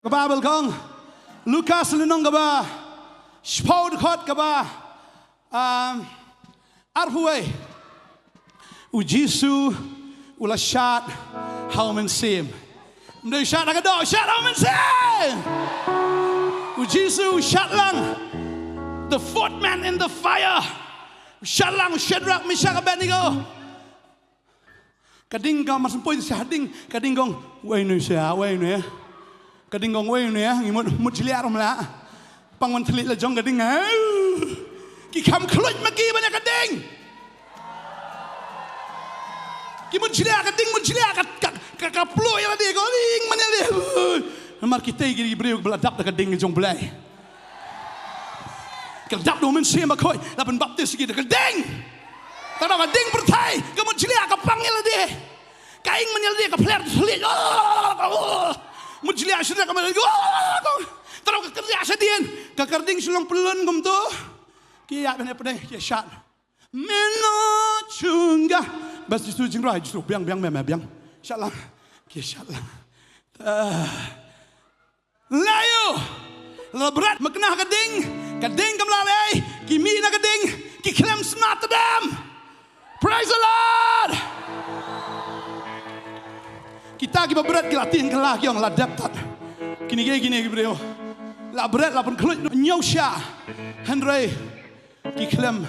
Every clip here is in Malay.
Kababel kong Lukas lenong kaba Sport kot kaba Arhuwe u Jisu ula Shad hau Mynsiem Mde Shad agado Shad hau Mynsiem u Jisu Shillong the fourth man in the fire Shillong Shadrach Meshach Abednego kading kong masampoi sa hading kading kong way nu siya way nu kading gong way ni ngimut cilia romla pangwan telit la jong kading ki kham khluj maki banya kading ki mut cilia kading mut cilia ka plo ya dia goling mana le namar kita gi breu beladap da kading jong belai kadap do Mynsiem ba khoi la ben baptis gi da kading ta da kading perthai ka mut cilia ka pangil dia kaing menyel dia ka pler telit Mujlia sudah kembali terus kerja sedien kekerding Shillong pelun kum tu kiat benar benar kiat Shad meno chunga bas Jisu jingrai Jisu biang biang Shad lah kiat Shad lah layu lebrat makna kading kemlalai kimi na kading ki klem smart them praise the Lord kita kita berat kita latihan kelah yang ladap tak kini bro la berat la pun kelut nyosha Henry kiklem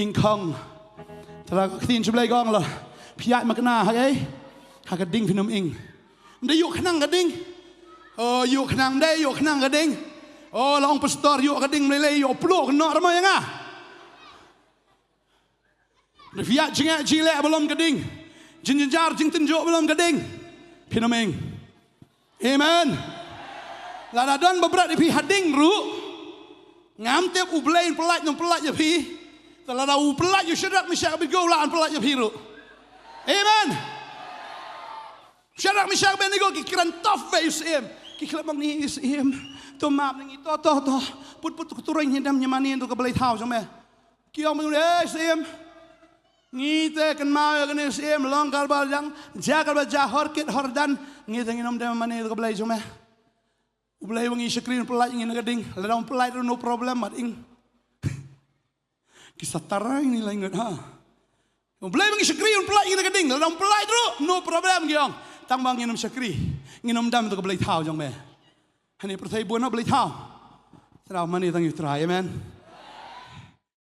ingkong telah ketin sebelah gong lah piat makna hai kading finum ing mde yuk kenang kading oh yuk kenang deh yuk kenang kading oh long pastor yuk kading meleleh yuk peluk nak ramai yang piat jengak jilek belum kading jenjar jeng tenjuk belum kading Pinaming, amen. Lada don beberat di hading ru, ngam tiap ublain pelat yang pelat je pi, lada pelat je Shad Meshach Abednego laan pelat je pi ru, amen. Shad Meshach Abednego kikiran tof Mynsiem, kikiran ni Mynsiem, tu map ni to, put kuturun hindam nyamani tu kebelai tahu sama, kiam mengulah Mynsiem. Ngite kan mau kan Mynsiem long kalbal yang jagal baca horkit hordan ngite nginom dem mani to belai cuma belai wangi screen pelat ngin gading ladang pelat no problem mat ing kisah tarang ni lain ha belai wangi screen pelat ngin gading ladang pelat ru no problem giong tang bang nginom screen nginom dam to belai thau jong me hani perthai buan no belai thau trau mani tang try amen